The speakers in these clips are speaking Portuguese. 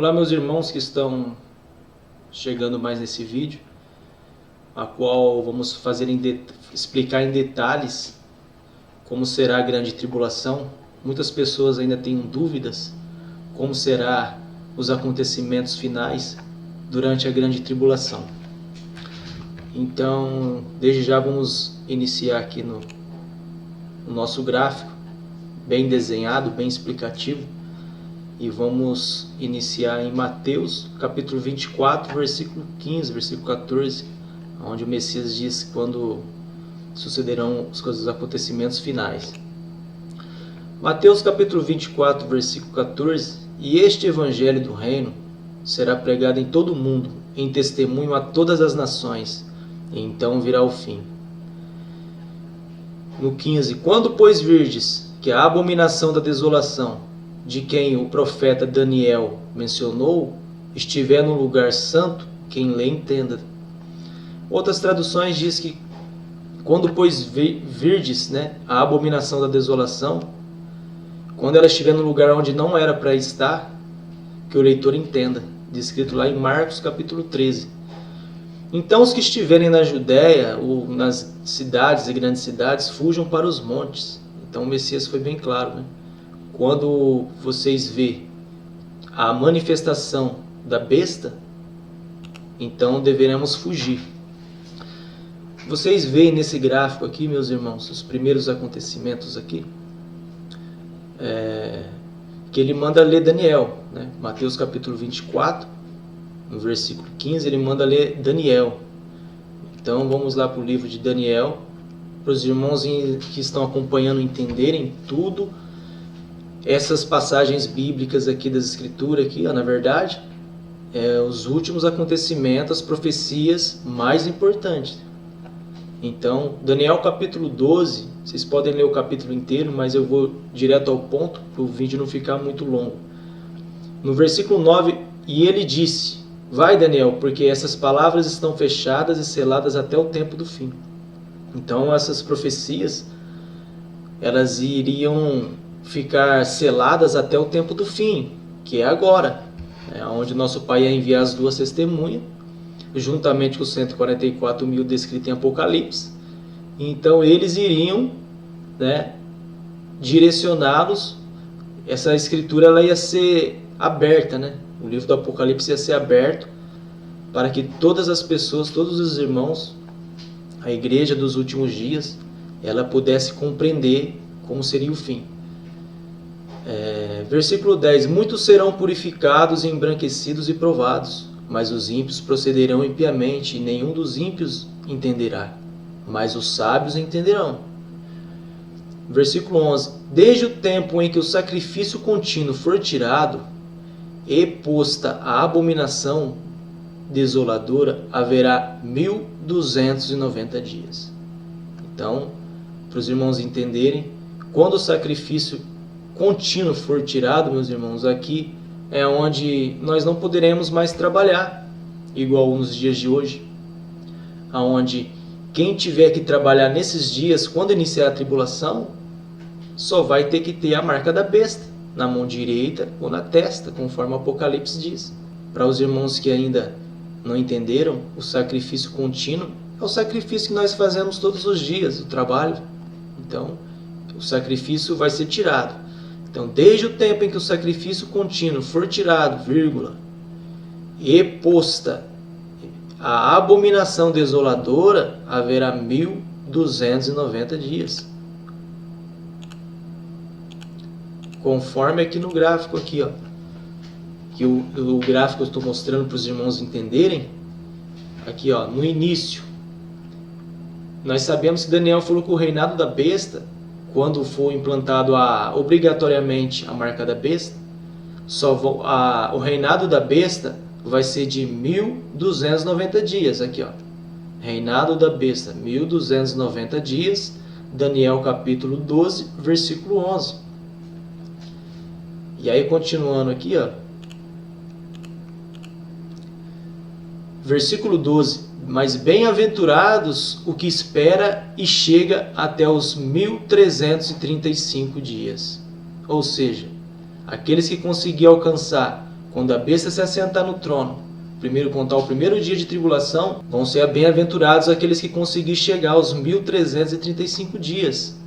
Olá, meus irmãos que estão chegando mais nesse vídeo, a qual vamos fazer explicar em detalhes como será a grande tribulação. Muitas pessoas ainda têm dúvidas como será os acontecimentos finais durante a grande tribulação. Então, desde já vamos iniciar aqui no nosso gráfico, bem desenhado, bem explicativo. E vamos iniciar em Mateus, capítulo 24, versículo 15, versículo 14, onde o Messias diz quando sucederão os acontecimentos finais. Mateus, capítulo 24, versículo 14: E este evangelho do reino será pregado em todo o mundo, em testemunho a todas as nações, e então virá o fim. No 15: Quando, pois, virdes que a abominação da desolação, de quem o profeta Daniel mencionou, estiver no lugar santo, quem lê entenda. Outras traduções diz que quando, pois, virdes a abominação da desolação, quando ela estiver no lugar onde não era para estar, que o leitor entenda, descrito lá em Marcos capítulo 13. Então os que estiverem na Judéia ou nas cidades e grandes cidades, fujam para os montes. Então o Messias foi bem claro, Quando vocês vê a manifestação da besta, então deveremos fugir. Vocês veem nesse gráfico aqui, meus irmãos, os primeiros acontecimentos aqui, que ele manda ler Daniel, Mateus capítulo 24, no versículo 15, ele manda ler Daniel. Então vamos lá para o livro de Daniel, para os irmãos que estão acompanhando entenderem tudo. Essas passagens bíblicas aqui das escrituras, aqui, na verdade, os últimos acontecimentos, as profecias mais importantes. Então, Daniel capítulo 12, vocês podem ler o capítulo inteiro, mas eu vou direto ao ponto, para o vídeo não ficar muito longo. No versículo 9, e ele disse: Vai, Daniel, porque essas palavras estão fechadas e seladas até o tempo do fim. Então, essas profecias, elas iriam ficar seladas até o tempo do fim, que é agora, onde nosso Pai ia enviar as duas testemunhas, juntamente com os 144 mil descritos em Apocalipse. Então eles iriam direcioná-los. Essa escritura ela ia ser aberta, o livro do Apocalipse ia ser aberto para que todas as pessoas, todos os irmãos, a igreja dos últimos dias, ela pudesse compreender como seria o fim. Versículo 10: Muitos serão purificados, embranquecidos e provados, mas os ímpios procederão impiamente, e nenhum dos ímpios entenderá, mas os sábios entenderão. Versículo 11: Desde o tempo em que o sacrifício contínuo for tirado e posta a abominação desoladora, haverá 1290 dias. Então, para os irmãos entenderem, quando o sacrifício contínuo for tirado, meus irmãos, aqui é onde nós não poderemos mais trabalhar, igual nos dias de hoje, aonde quem tiver que trabalhar nesses dias, quando iniciar a tribulação, só vai ter que ter a marca da besta, na mão direita ou na testa, conforme o Apocalipse diz. Para os irmãos que ainda não entenderam, o sacrifício contínuo é o sacrifício que nós fazemos todos os dias, o trabalho. Então, o sacrifício vai ser tirado. Então, desde o tempo em que o sacrifício contínuo for tirado, e posta a abominação desoladora, haverá 1290 dias. Conforme aqui no gráfico, aqui, que o gráfico eu estou mostrando para os irmãos entenderem, aqui no início, nós sabemos que Daniel falou que o reinado da besta, quando for implantado obrigatoriamente a marca da besta, o reinado da besta vai ser de 1290 dias. Aqui, reinado da besta, 1290 dias, Daniel capítulo 12, versículo 11. E aí, continuando aqui, versículo 12: Mas bem-aventurados o que espera e chega até os 1335 dias. Ou seja, aqueles que conseguirem alcançar quando a besta se assentar no trono, primeiro contar o primeiro dia de tribulação, vão ser bem-aventurados aqueles que conseguirem chegar aos 1335 dias.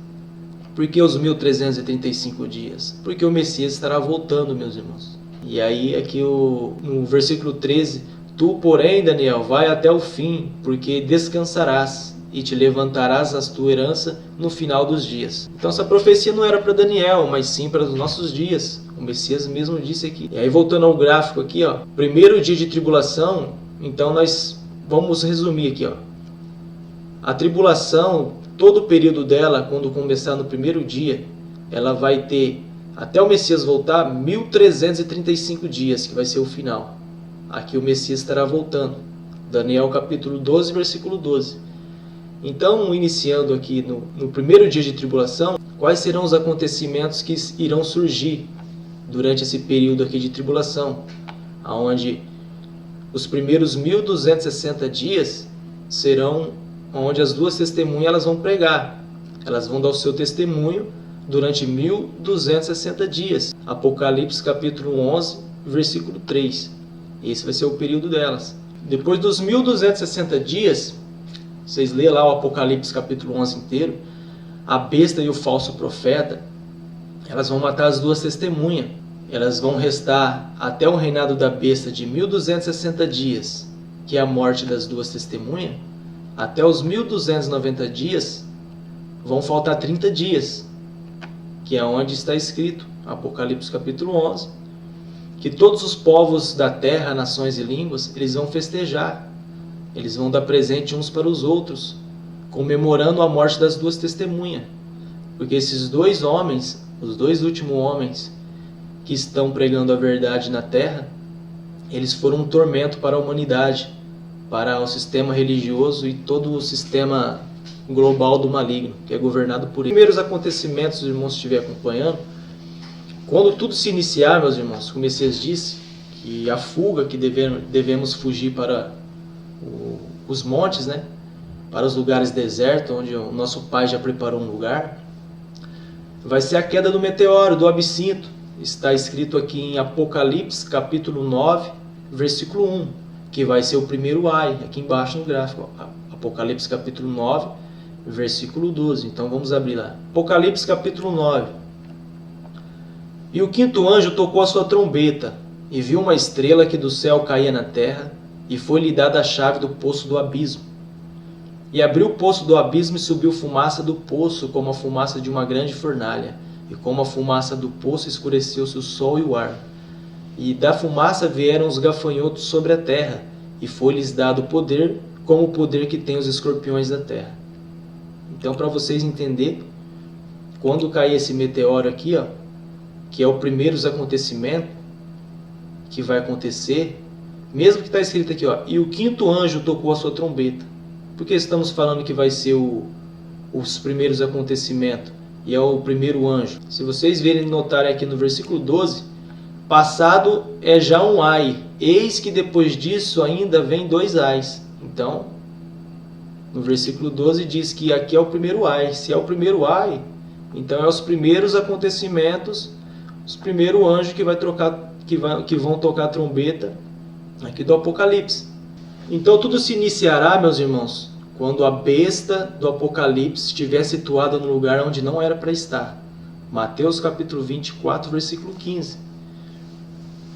Por que os 1335 dias? Porque o Messias estará voltando, meus irmãos. E aí aqui no versículo 13, tu, porém, Daniel, vai até o fim, porque descansarás e te levantarás a tua herança no final dos dias. Então essa profecia não era para Daniel, mas sim para os nossos dias. O Messias mesmo disse aqui. E aí voltando ao gráfico aqui, ó, primeiro dia de tribulação, então nós vamos resumir aqui, ó. A tribulação, todo o período dela, quando começar no primeiro dia, ela vai ter, até o Messias voltar, 1335 dias, que vai ser o final. Aqui o Messias estará voltando. Daniel capítulo 12, versículo 12. Então, iniciando aqui no primeiro dia de tribulação, quais serão os acontecimentos que irão surgir durante esse período aqui de tribulação? Onde os primeiros 1260 dias serão onde as duas testemunhas elas vão pregar. Elas vão dar o seu testemunho durante 1260 dias. Apocalipse capítulo 11, versículo 3. Esse vai ser o período delas. Depois dos 1260 dias, vocês lêem lá o Apocalipse capítulo 11 inteiro, a besta e o falso profeta, elas vão matar as duas testemunhas. Elas vão restar até o reinado da besta de 1260 dias, que é a morte das duas testemunhas. Até os 1290 dias, vão faltar 30 dias, que é onde está escrito, Apocalipse capítulo 11, que todos os povos da terra, nações e línguas, eles vão festejar. Eles vão dar presente uns para os outros, comemorando a morte das duas testemunhas. Porque esses dois homens, os dois últimos homens que estão pregando a verdade na terra, eles foram um tormento para a humanidade, para o sistema religioso e todo o sistema global do maligno, que é governado por ele. Os primeiros acontecimentos, os irmãos estiverem acompanhando, quando tudo se iniciar, meus irmãos, como o Messias disse, que a fuga que devemos fugir para os montes, né? Para os lugares desertos, onde o nosso Pai já preparou um lugar, vai ser a queda do meteoro, do absinto. Está escrito aqui em Apocalipse, capítulo 9, versículo 1, que vai ser o primeiro ai, aqui embaixo no gráfico. Apocalipse, capítulo 9, versículo 12. Então vamos abrir lá. Apocalipse, capítulo 9. E o quinto anjo tocou a sua trombeta, e viu uma estrela que do céu caía na terra, e foi-lhe dada a chave do poço do abismo. E abriu o poço do abismo e subiu fumaça do poço, como a fumaça de uma grande fornalha. E como a fumaça do poço escureceu-se o sol e o ar. E da fumaça vieram os gafanhotos sobre a terra, e foi-lhes dado poder, como o poder que tem os escorpiões da terra. Então, para vocês entenderem, quando cair esse meteoro aqui, ó, que é o primeiro acontecimento que vai acontecer, mesmo que está escrito aqui, ó, e o quinto anjo tocou a sua trombeta. Por que estamos falando que vai ser os primeiros acontecimentos? E é o primeiro anjo. Se vocês verem, notarem aqui no versículo 12, passado é já um ai, eis que depois disso ainda vem dois ais. Então, no versículo 12 diz que aqui é o primeiro ai. Se é o primeiro ai, então é os primeiros acontecimentos, os primeiros anjos que vão tocar a trombeta aqui do Apocalipse. Então tudo se iniciará, meus irmãos, quando a besta do Apocalipse estiver situada no lugar onde não era para estar. Mateus capítulo 24, versículo 15.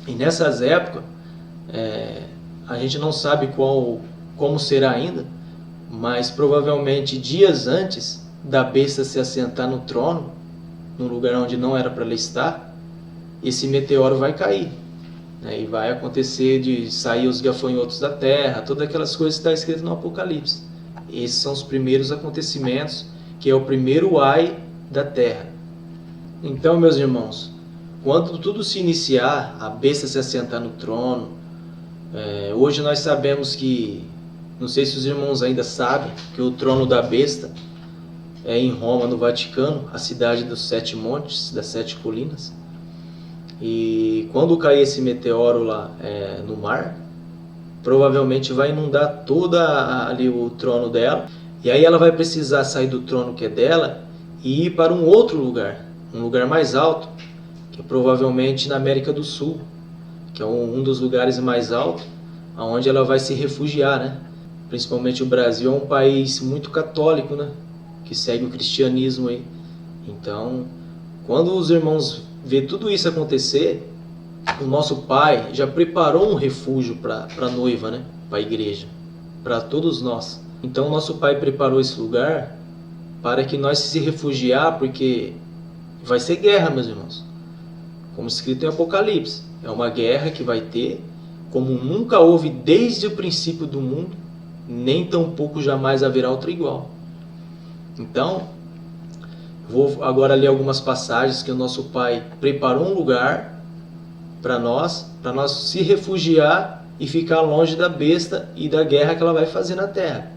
E nessas épocas, a gente não sabe como será ainda, mas provavelmente dias antes da besta se assentar no trono, no lugar onde não era para ela estar, esse meteoro vai cair. E vai acontecer de sair os gafanhotos da terra, todas aquelas coisas que está escrito no Apocalipse. Esses são os primeiros acontecimentos, que é o primeiro ai da terra. Então, meus irmãos, quando tudo se iniciar, a besta se assentar no trono, hoje nós sabemos que, não sei se os irmãos ainda sabem, que o trono da besta é em Roma, no Vaticano, a cidade dos 7 montes, das 7 colinas. E quando cair esse meteoro lá no mar, provavelmente vai inundar toda ali o trono dela. E aí ela vai precisar sair do trono que é dela e ir para um outro lugar, um lugar mais alto, que é provavelmente na América do Sul, que é um dos lugares mais altos, aonde ela vai se refugiar, né? Principalmente o Brasil é um país muito católico, né? Que segue o cristianismo aí. Então, quando os irmãos vê tudo isso acontecer, o nosso Pai já preparou um refúgio para a noiva, né? Para a igreja, para todos nós. Então, o nosso Pai preparou esse lugar para que nós se refugiar, porque vai ser guerra, meus irmãos. Como escrito em Apocalipse, é uma guerra que vai ter, como nunca houve desde o princípio do mundo, nem tampouco jamais haverá outra igual. Então, vou agora ler algumas passagens que o nosso Pai preparou um lugar para nós se refugiar e ficar longe da besta e da guerra que ela vai fazer na terra.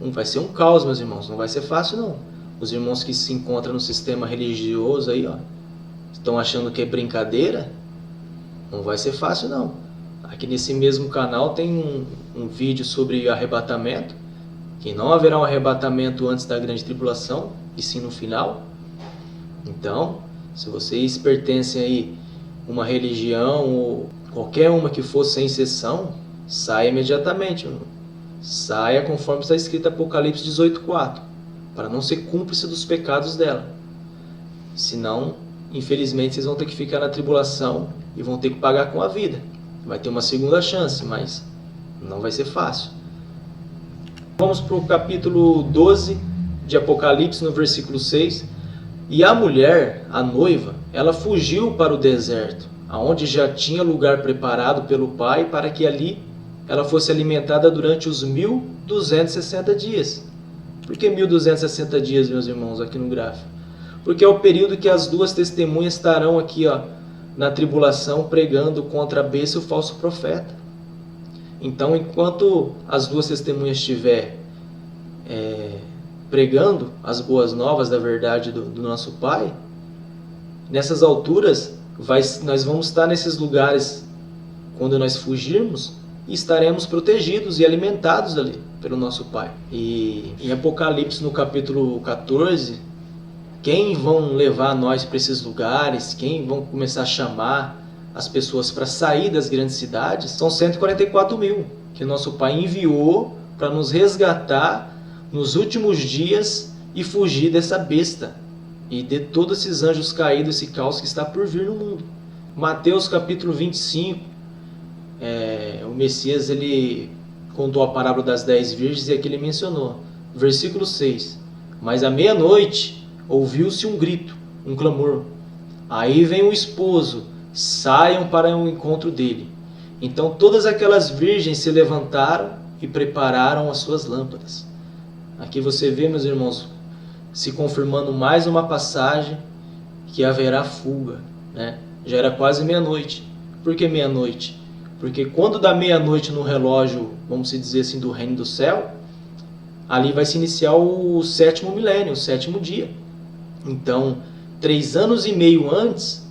Vai ser um caos, meus irmãos, não vai ser fácil não. Os irmãos que se encontram no sistema religioso aí, ó, estão achando que é brincadeira, não vai ser fácil não. Aqui nesse mesmo canal tem um vídeo sobre arrebatamento, que não haverá um arrebatamento antes da grande tribulação, e sim no final. Então, se vocês pertencem aí a uma religião, ou qualquer uma que for sem exceção, saia imediatamente, irmão. Saia conforme está escrito em Apocalipse 18:4, para não ser cúmplice dos pecados dela. Senão, infelizmente, vocês vão ter que ficar na tribulação e vão ter que pagar com a vida. Vai ter uma segunda chance, mas não vai ser fácil. Vamos para o capítulo 12 de Apocalipse, no versículo 6. E a mulher, a noiva, ela fugiu para o deserto, aonde já tinha lugar preparado pelo Pai para que ali ela fosse alimentada durante os 1260 dias. Por que 1260 dias, meus irmãos, aqui no gráfico? Porque é o período que as duas testemunhas estarão aqui, ó, na tribulação, pregando contra a besta e o falso profeta. Então, enquanto as duas testemunhas estiver pregando as boas novas da verdade do nosso Pai, nessas alturas, nós vamos estar nesses lugares quando nós fugirmos, e estaremos protegidos e alimentados ali pelo nosso Pai. E em Apocalipse, no capítulo 14, quem vão levar nós para esses lugares, quem vão começar a chamar as pessoas para sair das grandes cidades, são 144 mil que nosso Pai enviou para nos resgatar nos últimos dias e fugir dessa besta e de todos esses anjos caídos, esse caos que está por vir no mundo. Mateus capítulo 25, o Messias ele contou a parábola das 10 virgens e aqui ele mencionou, versículo 6, mas à meia-noite ouviu-se um grito, um clamor, aí vem o esposo, saiam para o encontro dele. Então todas aquelas virgens se levantaram e prepararam as suas lâmpadas. Aqui você vê, meus irmãos, se confirmando mais uma passagem que haverá fuga, né? Já era quase meia-noite. Por que meia-noite? Porque quando dá meia-noite no relógio, vamos dizer assim, do reino do céu, ali vai se iniciar o 7º milênio, o 7º dia. Então, 3 anos e meio antes,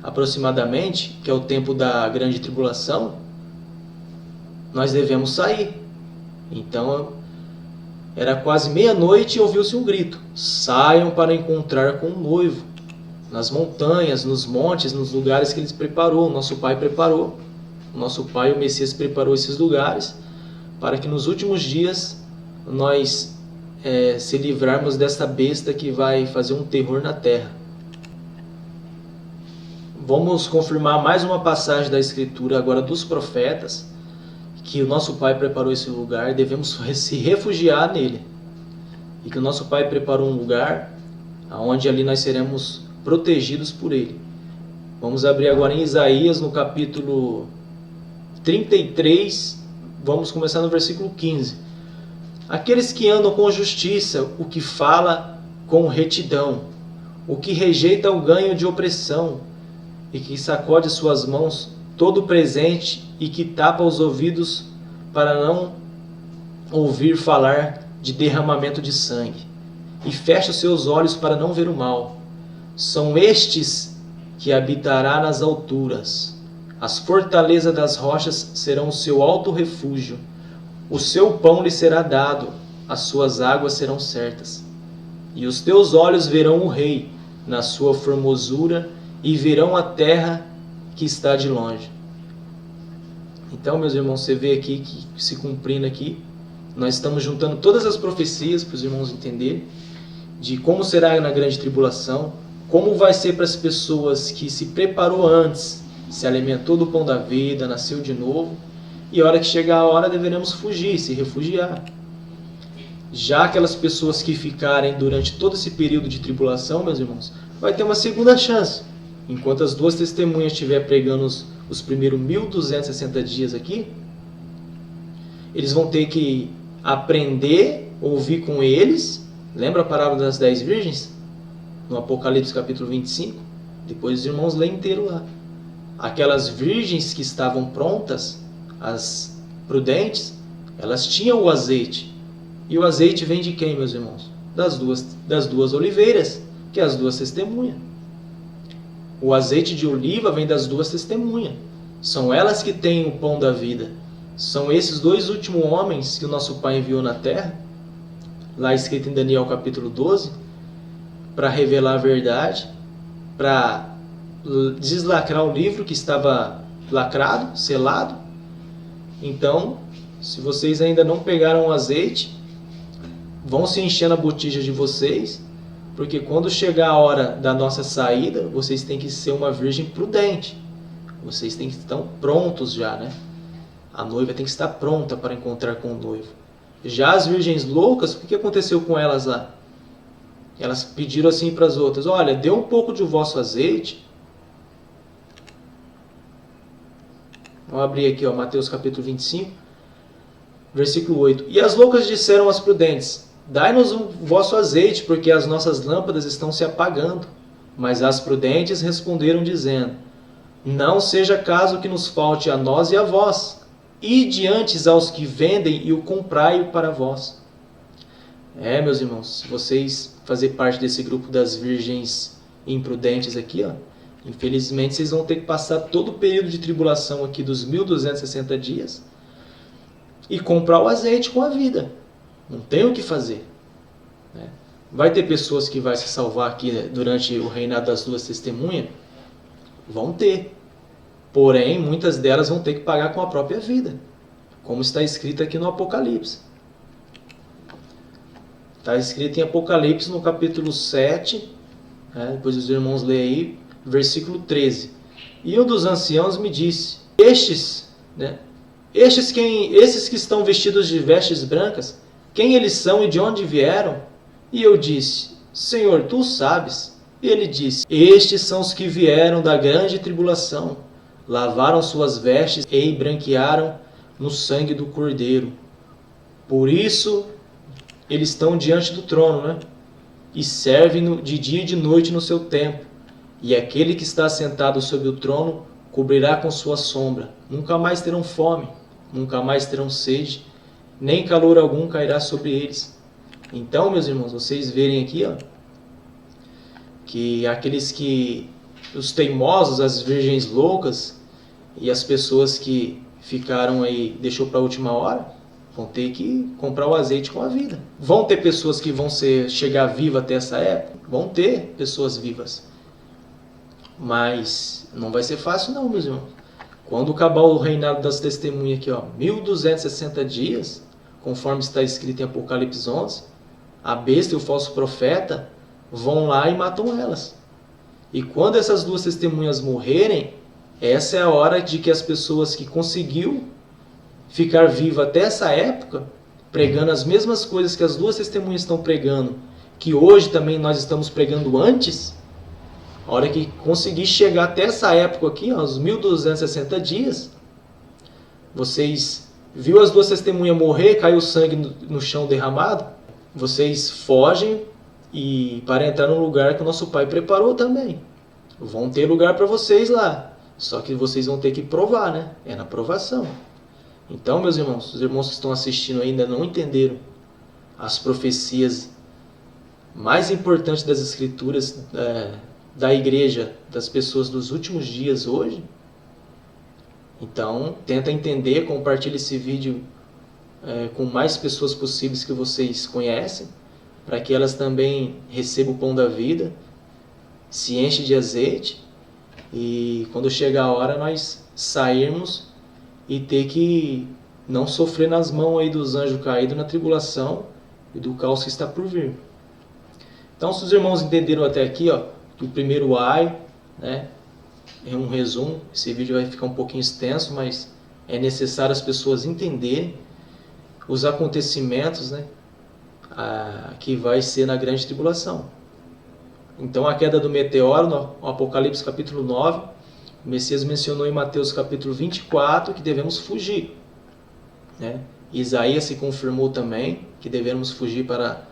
aproximadamente, que é o tempo da grande tribulação, nós devemos sair. Então, era quase meia-noite e ouviu-se um grito, saiam para encontrar com o noivo, nas montanhas, nos montes, nos lugares que ele preparou, o nosso Pai preparou. O nosso Pai, o Messias, preparou esses lugares para que nos últimos dias nós se livrarmos desta besta que vai fazer um terror na terra. Vamos confirmar mais uma passagem da Escritura agora dos profetas, que o nosso Pai preparou esse lugar, devemos se refugiar nele. E que o nosso Pai preparou um lugar onde ali nós seremos protegidos por ele. Vamos abrir agora em Isaías, no capítulo 33, vamos começar no versículo 15. Aqueles que andam com justiça, o que fala com retidão, o que rejeita o ganho de opressão, e que sacode suas mãos todo presente e que tapa os ouvidos para não ouvir falar de derramamento de sangue, e fecha os seus olhos para não ver o mal. São estes que habitará nas alturas. As fortalezas das rochas serão o seu alto refúgio. O seu pão lhe será dado, as suas águas serão certas. E os teus olhos verão o Rei na sua formosura e verão a terra que está de longe. Então, meus irmãos, você vê aqui que se cumprindo aqui, nós estamos juntando todas as profecias para os irmãos entenderem de como será na grande tribulação, como vai ser para as pessoas que se preparou antes, se alimentou do pão da vida, nasceu de novo, e a hora que chegar a hora deveremos fugir, se refugiar. Já aquelas pessoas que ficarem durante todo esse período de tribulação, meus irmãos, vai ter uma segunda chance. Enquanto as duas testemunhas estiverem pregando os primeiros 1260 dias aqui, eles vão ter que aprender, ouvir com eles. Lembra a parábola das 10 virgens? No Apocalipse capítulo 25? Depois os irmãos lêem inteiro lá. Aquelas virgens que estavam prontas, as prudentes, elas tinham o azeite. E o azeite vem de quem, meus irmãos? Das duas oliveiras, que é as duas testemunhas. O azeite de oliva vem das duas testemunhas. São elas que têm o pão da vida. São esses dois últimos homens que o nosso Pai enviou na terra, lá escrito em Daniel capítulo 12, para revelar a verdade, para deslacrar o livro que estava lacrado, selado. Então, se vocês ainda não pegaram o azeite, vão se enchendo a botija de vocês, porque quando chegar a hora da nossa saída, vocês têm que ser uma virgem prudente. Vocês têm que estar prontos já, né? A noiva tem que estar pronta para encontrar com o noivo. Já as virgens loucas, o que aconteceu com elas lá? Elas pediram assim para as outras: olha, dê um pouco de vosso azeite. Vamos abrir aqui, ó, Mateus capítulo 25, versículo 8. E as loucas disseram às prudentes: dai-nos o vosso azeite, porque as nossas lâmpadas estão se apagando. Mas as prudentes responderam dizendo: não seja caso que nos falte a nós e a vós. Ide antes aos que vendem e o comprai-o para vós. Meus irmãos, se vocês fazerem parte desse grupo das virgens imprudentes aqui, ó, infelizmente vocês vão ter que passar todo o período de tribulação aqui dos 1260 dias e comprar o azeite com a vida. Não tem o que fazer. Vai ter pessoas que vão se salvar aqui durante o reinado das duas testemunhas? Vão ter. Porém, muitas delas vão ter que pagar com a própria vida, como está escrito aqui no Apocalipse. Está escrito em Apocalipse no capítulo 7, depois os irmãos leem aí, versículo 13. E um dos anciãos me disse: esses que estão vestidos de vestes brancas, quem eles são e de onde vieram? E eu disse: Senhor, tu sabes. E ele disse: estes são os que vieram da grande tribulação, lavaram suas vestes e branquearam no sangue do Cordeiro. Por isso eles estão diante do trono, e servem de dia e de noite no seu templo. E aquele que está sentado sobre o trono cobrirá com sua sombra. Nunca mais terão fome, nunca mais terão sede, nem calor algum cairá sobre eles. Então, meus irmãos, vocês verem aqui, ó, que os teimosos, as virgens loucas e as pessoas que ficaram aí, deixou para a última hora, vão ter que comprar o azeite com a vida. Vão ter pessoas que vão chegar vivas até essa época? Vão ter pessoas vivas. Mas não vai ser fácil não, meus irmãos. Quando acabar o reinado das testemunhas aqui, ó, 1260 dias, conforme está escrito em Apocalipse 11, a besta e o falso profeta vão lá e matam elas. E quando essas duas testemunhas morrerem, essa é a hora de que as pessoas que conseguiu ficar viva até essa época, pregando as mesmas coisas que as duas testemunhas estão pregando, que hoje também nós estamos pregando antes, a hora que conseguir chegar até essa época aqui, ó, os 1260 dias, vocês viu as duas testemunhas morrer, caiu sangue no chão derramado, vocês fogem e para entrar no lugar que o nosso Pai preparou também. Vão ter lugar para vocês lá, só que vocês vão ter que provar, né? É na provação. Então, meus irmãos, os irmãos que estão assistindo ainda não entenderam as profecias mais importantes das Escrituras da igreja, das pessoas dos últimos dias hoje. Então, tenta entender, compartilhe esse vídeo com mais pessoas possíveis que vocês conhecem, para que elas também recebam o pão da vida, se enchem de azeite, e quando chegar a hora nós sairmos e ter que não sofrer nas mãos aí dos anjos caídos na tribulação e do caos que está por vir. Então, se os irmãos entenderam até aqui, ó, que o primeiro ai, né, é um resumo. Esse vídeo vai ficar um pouquinho extenso, mas é necessário as pessoas entenderem os acontecimentos, né, que vai ser na grande tribulação. Então, a queda do meteoro, no Apocalipse capítulo 9, o Messias mencionou em Mateus capítulo 24 que devemos fugir, né? Isaías se confirmou também que devemos fugir para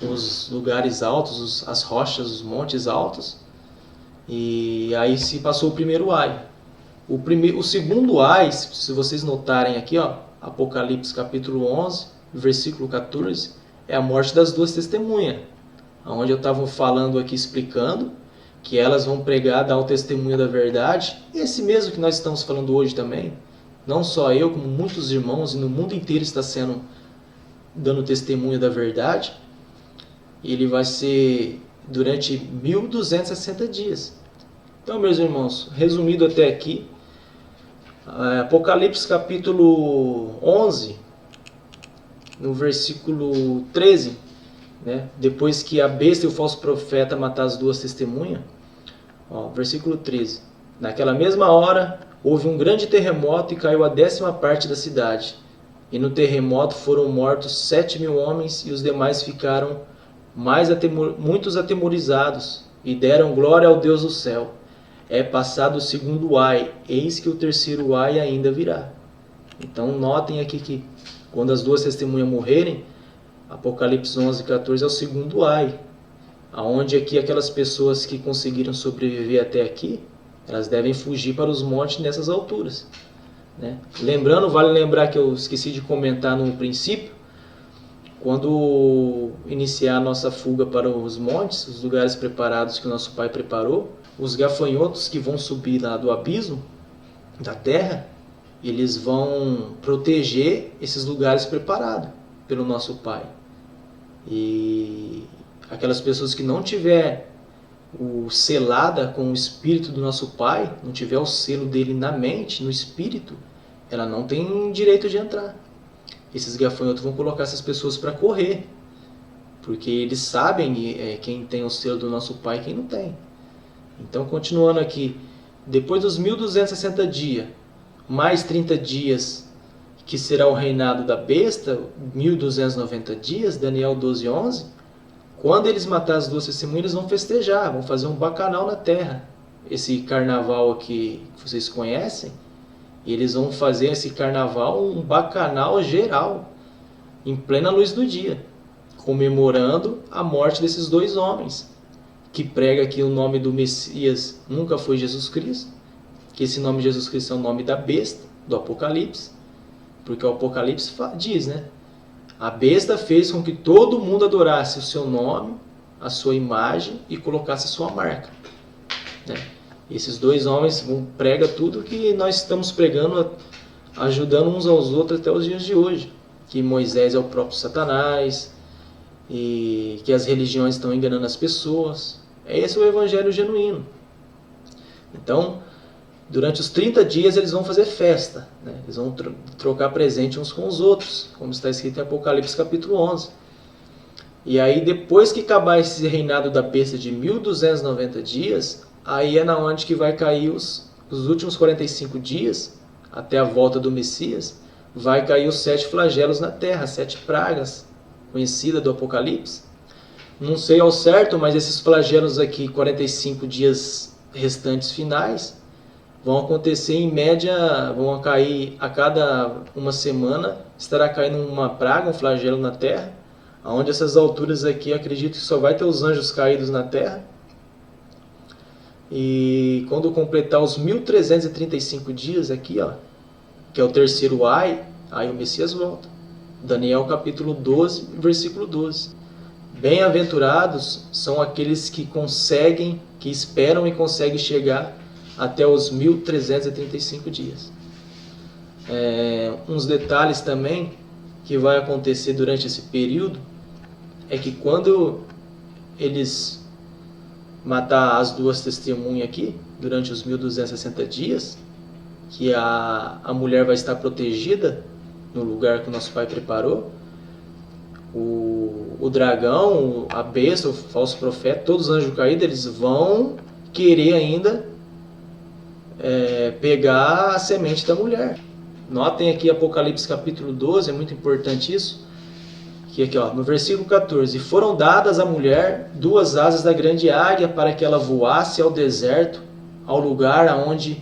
os lugares altos, as rochas, os montes altos. E aí se passou o primeiro ai. O segundo ai, se vocês notarem aqui, ó, Apocalipse capítulo 11, versículo 14, é a morte das duas testemunhas, onde eu estava falando aqui, explicando que elas vão pregar, dar o testemunho da verdade, esse mesmo que nós estamos falando hoje também. Não só eu, como muitos irmãos, e no mundo inteiro está sendo dando testemunho da verdade. E ele vai ser durante 1260 dias. Então, meus irmãos, resumido até aqui, Apocalipse capítulo 11, no versículo 13, né? Depois que a besta e o falso profeta mataram as duas testemunhas, ó, versículo 13. Naquela mesma hora houve um grande terremoto e caiu a 10ª parte da cidade. E no terremoto foram mortos 7.000 homens e os demais ficaram muitos atemorizados e deram glória ao Deus do céu. É passado o segundo ai, eis que o terceiro ai ainda virá. Então notem aqui que quando as duas testemunhas morrerem, Apocalipse 11, 14 é o segundo ai, aonde aqui aquelas pessoas que conseguiram sobreviver até aqui, elas devem fugir para os montes nessas alturas, né? Lembrando, vale lembrar que eu esqueci de comentar no princípio, quando iniciar a nossa fuga para os montes, os lugares preparados que o nosso Pai preparou, os gafanhotos que vão subir lá do abismo da terra, eles vão proteger esses lugares preparados pelo nosso Pai. E aquelas pessoas que não tiver selada com o Espírito do nosso Pai, não tiver o selo dele na mente, no Espírito, ela não tem direito de entrar. Esses gafanhotos vão colocar essas pessoas para correr, porque eles sabem quem tem o selo do nosso Pai e quem não tem. Então, continuando aqui, depois dos 1260 dias, mais 30 dias, que será o reinado da besta, 1290 dias, Daniel 12, 11, quando eles matarem as duas testemunhas, eles vão festejar, vão fazer um bacanal na terra. Esse carnaval aqui que vocês conhecem, eles vão fazer esse carnaval um bacanal geral, em plena luz do dia, comemorando a morte desses dois homens, que prega que o nome do Messias nunca foi Jesus Cristo, que esse nome de Jesus Cristo é o nome da besta, do Apocalipse, porque o Apocalipse diz, né? A besta fez com que todo mundo adorasse o seu nome, a sua imagem e colocasse a sua marca, né? Esses dois homens pregam tudo que nós estamos pregando, ajudando uns aos outros até os dias de hoje. Que Moisés é o próprio Satanás, e que as religiões estão enganando as pessoas. Esse é o evangelho genuíno. Então, durante os 30 dias eles vão fazer festa, né? Eles vão trocar presente uns com os outros, como está escrito em Apocalipse capítulo 11. E aí, depois que acabar esse reinado da besta de 1290 dias, aí é na onde que vai cair os últimos 45 dias, até a volta do Messias, vai cair os 7 flagelos na terra, 7 pragas, conhecida do Apocalipse. Não sei ao certo, mas esses flagelos aqui, 45 dias restantes finais, vão acontecer em média, vão cair a cada uma semana, estará caindo uma praga, um flagelo na terra, onde essas alturas aqui acredito que só vai ter os anjos caídos na terra. E quando completar os 1335 dias aqui, ó, que é o terceiro ai, aí o Messias volta. Daniel capítulo 12, versículo 12. Bem-aventurados são aqueles que conseguem, que esperam e conseguem chegar até os 1335 dias. Uns detalhes também que vai acontecer durante esse período é que quando eles matar as duas testemunhas aqui, durante os 1260 dias, que a mulher vai estar protegida no lugar que o nosso Pai preparou. O dragão, a besta, o falso profeta, todos os anjos caídos, eles vão querer ainda pegar a semente da mulher. Notem aqui Apocalipse capítulo 12, é muito importante isso. Que aqui, ó, no versículo 14: foram dadas à mulher 2 asas da grande águia para que ela voasse ao deserto, ao lugar aonde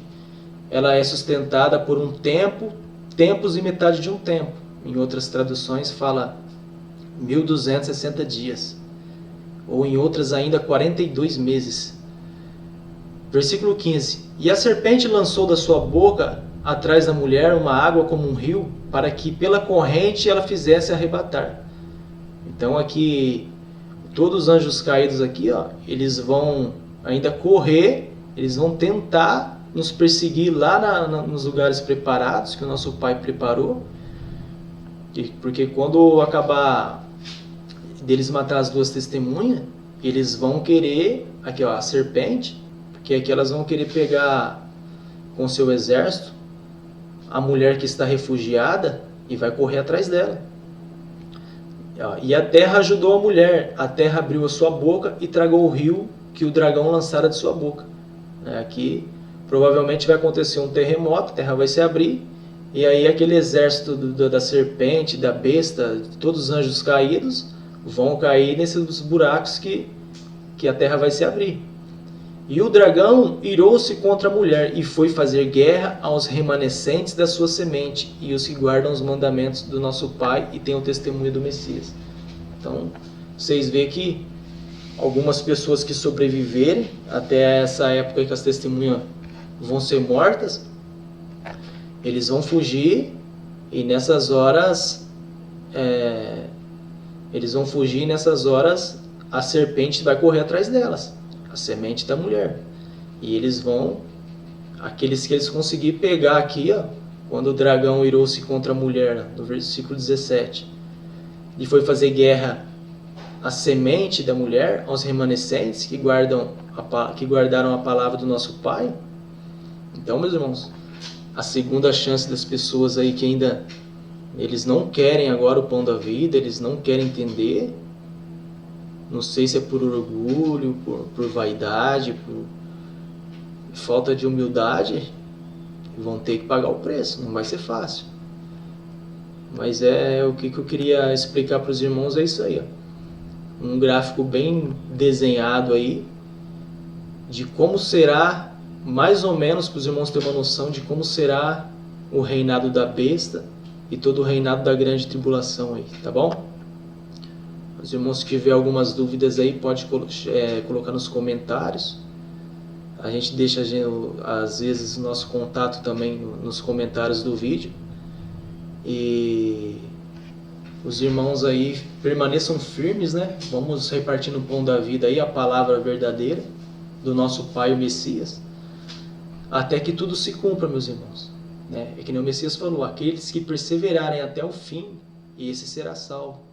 ela é sustentada por um tempo, tempos e metade de um tempo. Em outras traduções fala 1260 dias, ou em outras ainda 42 meses. Versículo 15: e a serpente lançou da sua boca atrás da mulher uma água como um rio, para que pela corrente ela fizesse arrebatar. Então aqui, todos os anjos caídos aqui, ó, eles vão ainda correr, eles vão tentar nos perseguir lá nos lugares preparados, que o nosso Pai preparou. Porque quando acabar deles matar as 2 testemunhas, eles vão querer, aqui ó, a serpente, porque aqui elas vão querer pegar com seu exército a mulher que está refugiada e vai correr atrás dela. E a terra ajudou a mulher, a terra abriu a sua boca e tragou o rio que o dragão lançara de sua boca. Aqui provavelmente vai acontecer um terremoto, a terra vai se abrir, e aí aquele exército da serpente, da besta, todos os anjos caídos vão cair nesses buracos que a terra vai se abrir. E o dragão irou-se contra a mulher e foi fazer guerra aos remanescentes da sua semente e os que guardam os mandamentos do nosso Pai e têm o testemunho do Messias. Então, vocês veem que algumas pessoas que sobreviverem até essa época que as testemunhas vão ser mortas, eles vão fugir e nessas horas a serpente vai correr atrás delas, a semente da mulher. E eles vão, aqueles que eles conseguirem pegar aqui, ó, quando o dragão irou-se contra a mulher, no versículo 17, e foi fazer guerra à semente da mulher, aos remanescentes que guardaram a palavra do nosso Pai. Então, meus irmãos, a segunda chance das pessoas aí que ainda eles não querem agora o pão da vida, eles não querem entender, não sei se é por orgulho, por vaidade, por falta de humildade, vão ter que pagar o preço, não vai ser fácil. Mas o que eu queria explicar para os irmãos é isso aí, ó. Um gráfico bem desenhado aí, de como será, mais ou menos para os irmãos terem uma noção de como será o reinado da besta e todo o reinado da grande tribulação aí, tá bom? Os irmãos que tiver algumas dúvidas aí, pode colocar nos comentários. A gente deixa às vezes o nosso contato também nos comentários do vídeo. E os irmãos aí permaneçam firmes, né? Vamos repartindo o pão da vida aí, a palavra verdadeira do nosso Pai, o Messias, até que tudo se cumpra, meus irmãos. É que nem o Messias falou, aqueles que perseverarem até o fim, esse será salvo.